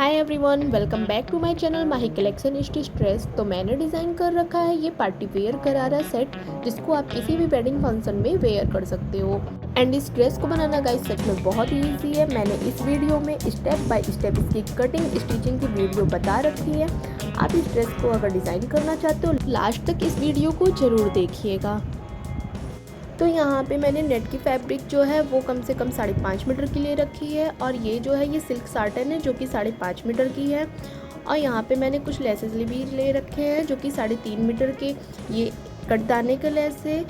Hi everyone, welcome back to my channel Mahi collection stitch dress. तो मैंने design कर रखा है ये पार्टी वेयर करारा सेट, जिसको आप किसी भी वेडिंग फंक्शन में वेयर कर सकते हो। एंड इस ड्रेस को बनाना गाइस सच में बहुत ही ईजी है। मैंने इस वीडियो में स्टेप बाय स्टेप इसकी कटिंग स्टिचिंग की वीडियो बता रखी है। आप इस ड्रेस को अगर डिज़ाइन करना चाहते हो लास्ट तक इस वीडियो को ज़रूर देखिएगा। तो यहाँ पे मैंने नेट की फैब्रिक जो है वो कम से कम 5.5 मीटर की ले रखी है, और ये जो है ये सिल्क साटन है जो कि 5.5 मीटर की है। और यहाँ पे मैंने कुछ लेसेस भी ले रखे हैं जो कि 3.5 मीटर के ये कटदाने के लेस है।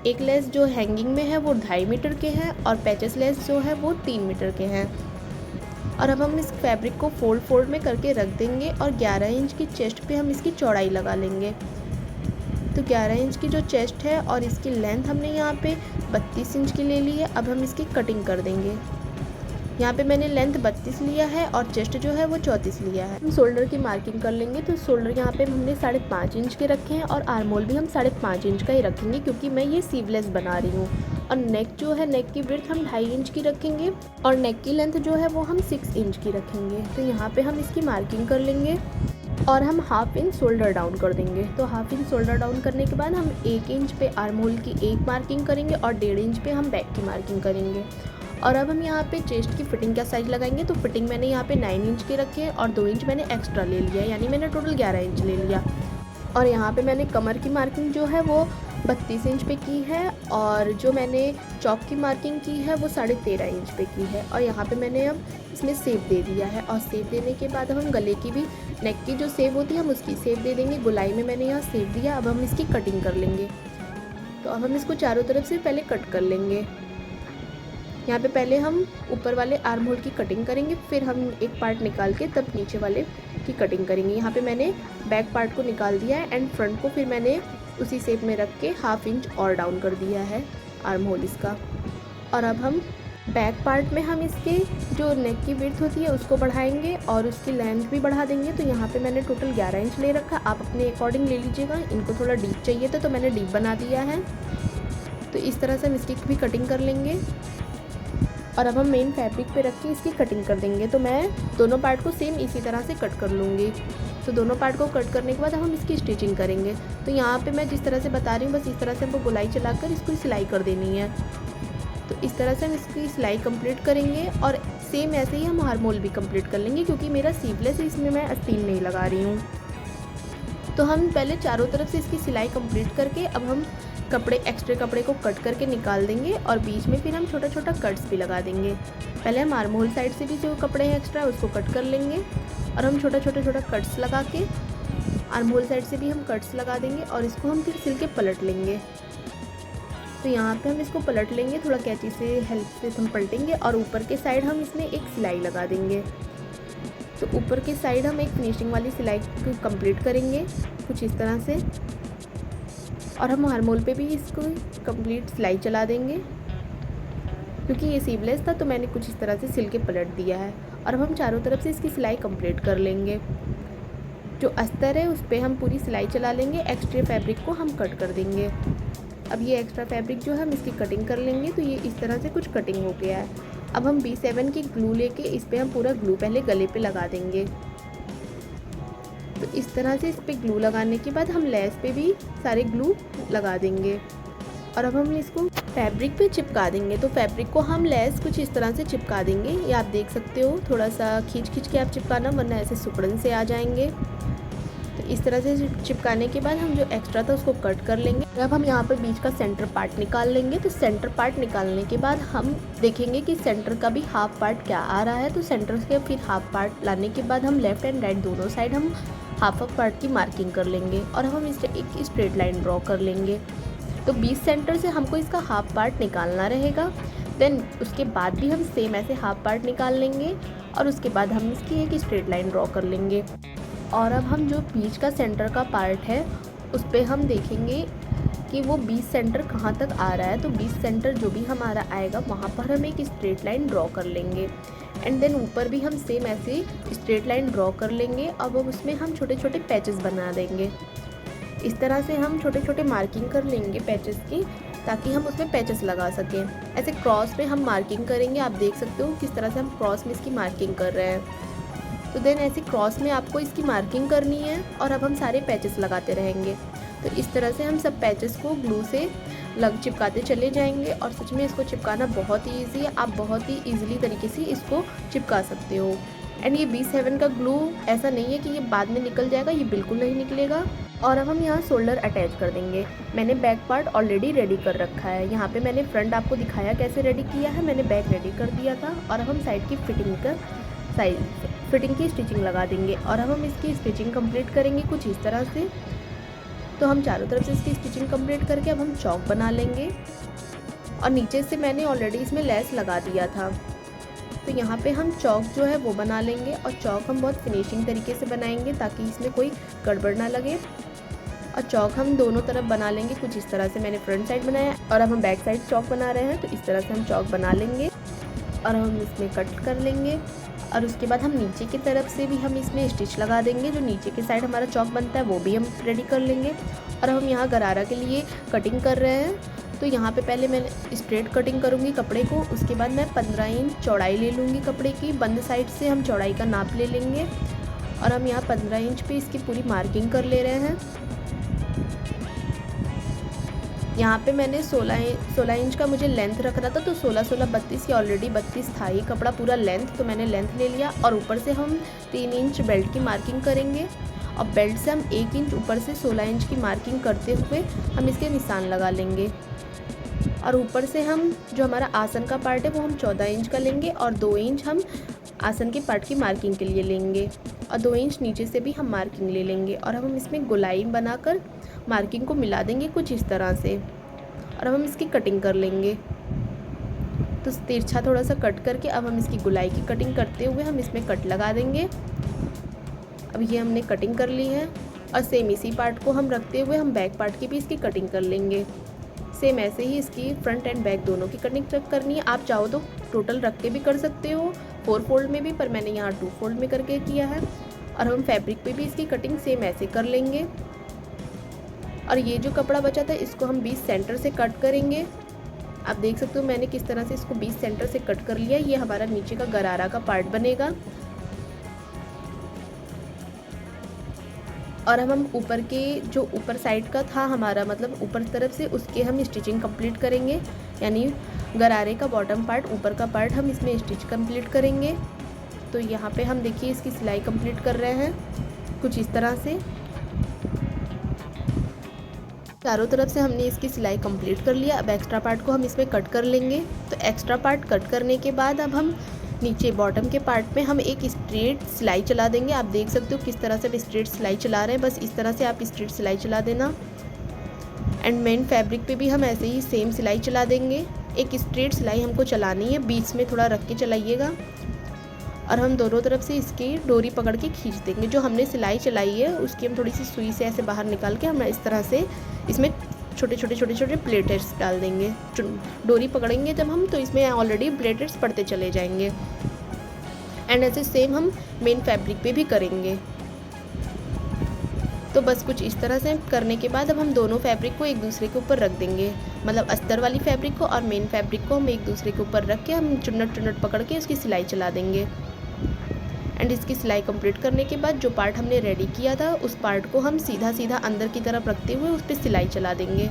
एक लेस जो हैंगिंग में है वो 2.5 मीटर के हैं, और पैचेस लेस जो है वो 3 मीटर के हैं। और अब हम इस फैब्रिक को फोल्ड में करके रख देंगे, और 11 इंच की चेस्ट पे हम इसकी चौड़ाई लगा लेंगे। तो 11 इंच की जो चेस्ट है और इसकी लेंथ हमने यहाँ पे 32 इंच की ले ली है। अब हम इसकी कटिंग कर देंगे। यहाँ पे मैंने लेंथ 32 लिया है और चेस्ट जो है वो 34 लिया है। हम शोल्डर की मार्किंग कर लेंगे। तो शोल्डर यहाँ पे हमने 5.5 इंच के रखे हैं, और आर्मोल भी हम 5.5 इंच का ही रखेंगे क्योंकि मैं ये सीवलेस बना रही हूँ। और नेक जो है, नेक की विड्थ हम 2.5 इंच की रखेंगे, और नेक की लेंथ जो है वो हम 6 इंच की रखेंगे। तो यहाँ पे हम इसकी मार्किंग कर लेंगे, और हम 1/2 इंच शोल्डर डाउन कर देंगे। तो 1/2 इंच शोल्डर डाउन करने के बाद हम 1 इंच पे आर्महोल की एक मार्किंग करेंगे, और 1.5 इंच पे हम बैक की मार्किंग करेंगे। और अब हम यहाँ पे चेस्ट की फिटिंग का साइज लगाएंगे। तो फिटिंग मैंने यहाँ पे 9 इंच की रखी है, और 2 इंच मैंने एक्स्ट्रा ले लिया, यानी मैंने टोटल 11 इंच ले लिया। और यहाँ पे मैंने कमर की मार्किंग जो है वो 32 इंच पे की है, और जो मैंने चौक की मार्किंग की है वो 13.5 इंच पे की है। और यहाँ पे मैंने अब इसमें सेप दे दिया है, और सेप देने के बाद हम गले की भी, नेक की जो सेप होती है हम उसकी सेप दे देंगे। गोलाई में मैंने यहाँ सेप दिया। अब हम इसकी कटिंग कर लेंगे। तो अब हम इसको चारों तरफ से पहले कट कर लेंगे। यहाँ पे पहले हम ऊपर वाले आर्म होल की कटिंग करेंगे, फिर हम एक पार्ट निकाल के तब नीचे वाले की कटिंग करेंगे। यहाँ पे मैंने बैक पार्ट को निकाल दिया है, एंड फ्रंट को फिर मैंने उसी शेप में रख के 1/2 इंच और डाउन कर दिया है आर्म होल इसका। और अब हम बैक पार्ट में हम इसके जो नेक की विड्थ होती है उसको बढ़ाएंगे, और उसकी लेंथ भी बढ़ा देंगे। तो यहाँ पे मैंने टोटल 11 इंच ले रखा। आप अपने अकॉर्डिंग ले लीजिएगा। इनको थोड़ा डीप चाहिए था तो मैंने डीप बना दिया है। तो इस तरह से हम इसकी भी कटिंग कर लेंगे, और अब हम मेन फैब्रिक पे रख के इसकी कटिंग कर देंगे। तो मैं दोनों पार्ट को सेम इसी तरह से कट कर लूँगी। तो दोनों पार्ट को कट करने के बाद हम इसकी स्टिचिंग करेंगे। तो यहाँ पे मैं जिस तरह से बता रही हूँ बस इस तरह से हमको गोलाई चलाकर इसको सिलाई कर देनी है। तो इस तरह से हम इसकी सिलाई कंप्लीट करेंगे, और सेम ऐसे ही हम आर्महोल भी कंप्लीट कर लेंगे। क्योंकि मेरा सीवलेस है इसमें मैं आस्तीन नहीं लगा रही हूँ। तो हम पहले चारों तरफ से इसकी सिलाई कंप्लीट करके अब हम एक्स्ट्रा कपड़े को कट करके निकाल देंगे, और बीच में फिर हम छोटा छोटा कट्स भी लगा देंगे। पहले हम आर्महोल साइड से भी जो कपड़े हैं एक्स्ट्रा उसको कट कर लेंगे, और हम छोटा कट्स लगा के आर्महोल साइड से भी हम कट्स लगा देंगे, और इसको हम फिर सिल के पलट लेंगे। तो यहाँ पे हम इसको पलट लेंगे, थोड़ा कैंची से हेल्प से हम पलटेंगे, और ऊपर के साइड हम इसमें एक सिलाई लगा देंगे। तो ऊपर की साइड हम एक फिनिशिंग वाली सिलाई को कंप्लीट करेंगे कुछ इस तरह से, और हम आर्महोल पे भी इसको कंप्लीट सिलाई चला देंगे। क्योंकि ये सीवलेस था तो मैंने कुछ इस तरह से सिल के पलट दिया है। और अब हम चारों तरफ से इसकी सिलाई कंप्लीट कर लेंगे। जो अस्तर है उस पर हम पूरी सिलाई चला लेंगे। एक्स्ट्रा फैब्रिक को हम कट कर देंगे। अब ये एक्स्ट्रा फैब्रिक जो है हम इसकी कटिंग कर लेंगे। तो ये इस तरह से कुछ कटिंग हो गया है। अब हम B7 की ग्लू लेके इस पर हम पूरा ग्लू पहले गले पे लगा देंगे। तो इस तरह से इस पर ग्लू लगाने के बाद हम लेस पे भी सारे ग्लू लगा देंगे, और अब हम इसको फैब्रिक पे चिपका देंगे। तो फैब्रिक को हम लेस कुछ इस तरह से चिपका देंगे। ये आप देख सकते हो, थोड़ा सा खींच के आप चिपकाना, वरना ऐसे सिकुड़न से आ जाएंगे। तो इस तरह से चिपकाने के बाद हम जो एक्स्ट्रा था उसको कट कर लेंगे। अब हम यहाँ पर बीच का सेंटर पार्ट निकाल लेंगे। तो सेंटर पार्ट निकालने के बाद हम देखेंगे कि सेंटर का भी हाफ पार्ट क्या आ रहा है। तो सेंटर से फिर हाफ पार्ट लाने के बाद हम लेफ्ट एंड राइट दोनों साइड हम हाफ पार्ट की मार्किंग कर लेंगे, और हम इस एक स्ट्रेट लाइन ड्रॉ कर लेंगे। तो बीच सेंटर से हमको इसका हाफ पार्ट निकालना रहेगा। देन उसके बाद भी हम सेम ऐसे हाफ पार्ट निकाल लेंगे, और उसके बाद हम इसकी एक स्ट्रेट लाइन ड्रॉ कर लेंगे। और अब हम जो बीच का सेंटर का पार्ट है उस पर हम देखेंगे कि वो बीच सेंटर कहाँ तक आ रहा है। तो बीच सेंटर जो भी हमारा आएगा वहाँ पर हम एक स्ट्रेट लाइन ड्रॉ कर लेंगे, एंड देन ऊपर भी हम सेम ऐसे स्ट्रेट लाइन ड्रॉ कर लेंगे। अब उसमें हम छोटे छोटे पैचेस बना देंगे। इस तरह से हम छोटे छोटे मार्किंग कर लेंगे पैचेस की, ताकि हम उसमें पैचेस लगा सकें। ऐसे क्रॉस में हम मार्किंग करेंगे। आप देख सकते हो किस तरह से हम क्रॉस में इसकी मार्किंग कर रहे हैं। तो देन ऐसे क्रॉस में आपको इसकी मार्किंग करनी है और अब हम सारे पैचेस लगाते रहेंगे। तो इस तरह से हम सब पैचेस को ग्लू से चिपकाते चले जाएंगे और सच में इसको चिपकाना बहुत ही ईजी है। आप बहुत ही ईजिली तरीके से इसको चिपका सकते हो। एंड ये B7 का ग्लू ऐसा नहीं है कि ये बाद में निकल जाएगा, ये बिल्कुल नहीं निकलेगा। और अब हम यहाँ शोल्डर अटैच कर देंगे। मैंने बैक पार्ट ऑलरेडी रेडी कर रखा है। यहाँ पे मैंने फ्रंट आपको दिखाया कैसे रेडी किया है, मैंने बैक रेडी कर दिया था। और अब हम साइड की फिटिंग की स्टिचिंग लगा देंगे और अब हम इसकी स्टिचिंग कंप्लीट करेंगे कुछ इस तरह से। तो हम चारों तरफ से इसकी स्टिचिंग कंप्लीट करके अब हम चौक बना लेंगे और नीचे से मैंने ऑलरेडी इसमें लेस लगा दिया था। तो यहाँ पे हम चौक जो है वो बना लेंगे और चौक हम बहुत फिनिशिंग तरीके से बनाएंगे ताकि इसमें कोई गड़बड़ ना लगे। और चौक हम दोनों तरफ बना लेंगे कुछ इस तरह से। मैंने फ्रंट साइड बनाया और अब हम बैक साइड चौक बना रहे हैं, तो इस तरह से हम चौक बना लेंगे और हम इसमें कट कर लेंगे। और उसके बाद हम नीचे की तरफ से भी हम इसमें स्टिच लगा देंगे। जो नीचे की साइड हमारा चौक बनता है वो भी हम रेडी कर लेंगे। और हम यहाँ गरारा के लिए कटिंग कर रहे हैं। तो यहाँ पे पहले मैं स्ट्रेट कटिंग करूँगी कपड़े को, उसके बाद मैं 15 इंच चौड़ाई ले लूँगी कपड़े की। बंद साइड से हम चौड़ाई का नाप ले लेंगे और हम यहाँ 15 इंच पे इसकी पूरी मार्किंग कर ले रहे हैं। यहाँ पे मैंने 16 इंच का मुझे लेंथ रखना था, तो 16, 16, 32 या ऑलरेडी 32 था ही कपड़ा पूरा लेंथ, तो मैंने लेंथ ले लिया। और ऊपर से हम 3 इंच बेल्ट की मार्किंग करेंगे और बेल्ट से हम 1 इंच ऊपर से 16 इंच की मार्किंग करते हुए हम इसके निशान लगा लेंगे। और ऊपर से हम जो हमारा आसन का पार्ट है वो हम 14 इंच का लेंगे और 2 इंच हम आसन के पार्ट की मार्किंग के लिए लेंगे और 2 इंच नीचे से भी हम मार्किंग ले लेंगे। और अब हम इसमें गोलाई बनाकर मार्किंग को मिला देंगे कुछ इस तरह से और अब हम इसकी कटिंग कर लेंगे। तो तिरछा थोड़ा सा कट करके अब हम इसकी गोलाई की कटिंग करते हुए हम इसमें कट लगा देंगे। अब ये हमने कटिंग कर ली है और सेम इसी पार्ट को हम रखते हुए हम बैक पार्ट की भी इसकी कटिंग कर लेंगे। सेम ऐसे ही इसकी फ्रंट एंड बैक दोनों की कटिंग करनी है। आप चाहो तो टोटल रख के भी कर सकते हो 4 फोल्ड में भी, पर मैंने यहाँ 2 फोल्ड में करके किया है। और हम फैब्रिक पे भी इसकी कटिंग सेम ऐसे कर लेंगे। और ये जो कपड़ा बचा था इसको हम 20 सेंटर से कट करेंगे। आप देख सकते हो मैंने किस तरह से इसको 20 सेंटर से कट कर लिया। ये हमारा नीचे का गरारा का पार्ट बनेगा। और अब हम ऊपर के जो ऊपर साइड का था हमारा, मतलब ऊपर तरफ से, उसके हम स्टिचिंग कंप्लीट करेंगे। यानी गरारे का बॉटम पार्ट, ऊपर का पार्ट हम इसमें स्टिच कंप्लीट करेंगे। तो यहाँ पे हम देखिए इसकी सिलाई कंप्लीट कर रहे हैं कुछ इस तरह से। चारों तरफ से हमने इसकी सिलाई कंप्लीट कर लिया। अब एक्स्ट्रा पार्ट को हम इसमें कट कर लेंगे। तो एक्स्ट्रा पार्ट कट करने के बाद अब हम नीचे बॉटम के पार्ट पे हम एक स्ट्रेट सिलाई चला देंगे। आप देख सकते हो किस तरह से स्ट्रेट सिलाई चला रहे हैं, बस इस तरह से आप स्ट्रेट सिलाई चला देना। एंड मेन फैब्रिक पे भी हम ऐसे ही सेम सिलाई चला देंगे। एक स्ट्रेट सिलाई हमको चलानी है, बीच में थोड़ा रख के चलाइएगा। और हम दोनों तरफ से इसकी डोरी पकड़ के खींच देंगे। जो हमने सिलाई चलाई है उसकी हम थोड़ी सी सुई से ऐसे बाहर निकाल के हम इस तरह से इसमें छोटे छोटे प्लेटेट्स डाल देंगे। डोरी पकड़ेंगे जब हम, तो इसमें ऑलरेडी प्लेटेट्स पड़ते चले जाएंगे। एंड ऐसे सेम हम मेन फैब्रिक पे भी करेंगे। तो बस कुछ इस तरह से करने के बाद अब हम दोनों फैब्रिक को एक दूसरे के ऊपर रख देंगे, मतलब अस्तर वाली फैब्रिक को और मेन फैब्रिक को हम एक दूसरे के ऊपर रख के हम चुन्नट पकड़ के उसकी सिलाई चला देंगे। एंड इसकी सिलाई कंप्लीट करने के बाद जो पार्ट हमने रेडी किया था उस पार्ट को हम सीधा अंदर की तरफ रखते हुए उस पर सिलाई चला देंगे।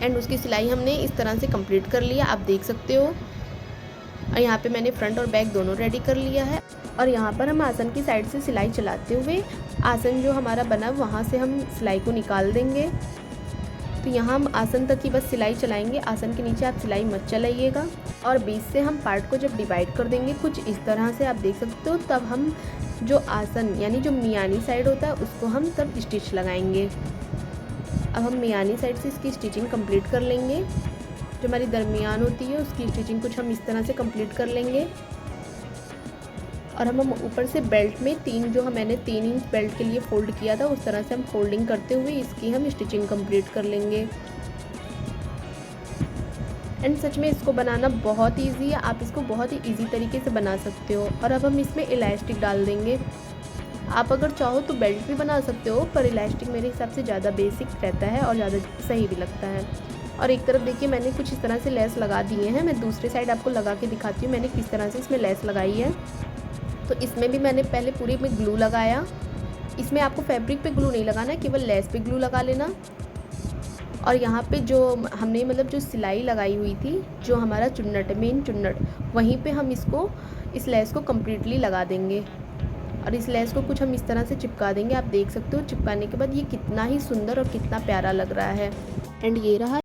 एंड उसकी सिलाई हमने इस तरह से कंप्लीट कर लिया, आप देख सकते हो। और यहाँ पे मैंने फ्रंट और बैक दोनों रेडी कर लिया है। और यहाँ पर हम आसन की साइड से सिलाई चलाते हुए आसन जो हमारा बना वहाँ से हम सिलाई को निकाल देंगे। तो यहाँ हम आसन तक ही बस सिलाई चलाएंगे, आसन के नीचे आप सिलाई मत चलाइएगा। और बीच से हम पार्ट को जब डिवाइड कर देंगे कुछ इस तरह से, आप देख सकते हो, तब हम जो आसन यानी जो मियानी साइड होता है उसको हम तब स्टिच लगाएंगे। अब हम मियानी साइड से इसकी स्टिचिंग कंप्लीट कर लेंगे। जो हमारी दरमियान होती है उसकी स्टिचिंग कुछ हम इस तरह से कंप्लीट कर लेंगे। और हम ऊपर से बेल्ट में मैंने 3 इंच बेल्ट के लिए फ़ोल्ड किया था, उस तरह से हम फोल्डिंग करते हुए इसकी हम स्टिचिंग कंप्लीट कर लेंगे। एंड सच में इसको बनाना बहुत इजी है, आप इसको बहुत ही इजी तरीके से बना सकते हो। और अब हम इसमें इलास्टिक डाल देंगे। आप अगर चाहो तो बेल्ट भी बना सकते हो, पर इलास्टिक मेरे हिसाब से ज़्यादा बेसिक रहता है और ज़्यादा सही भी लगता है। और एक तरफ देखिए मैंने कुछ इस तरह से लेस लगा दिए हैं। मैं दूसरी साइड आपको लगा के दिखाती हूँ मैंने किस तरह से इसमें लेस लगाई है। तो इसमें भी मैंने पहले पूरे में ग्लू लगाया। इसमें आपको फैब्रिक पे ग्लू नहीं लगाना है, केवल लेस पे ग्लू लगा लेना। और यहाँ पे जो हमने मतलब जो सिलाई लगाई हुई थी, जो हमारा चुन्नट है, मेन चुन्नट, वहीं पे हम इसको इस लेस को कम्प्लीटली लगा देंगे। और इस लेस को कुछ हम इस तरह से चिपका देंगे। आप देख सकते हो चिपकाने के बाद ये कितना ही सुंदर और कितना प्यारा लग रहा है। एंड ये रहा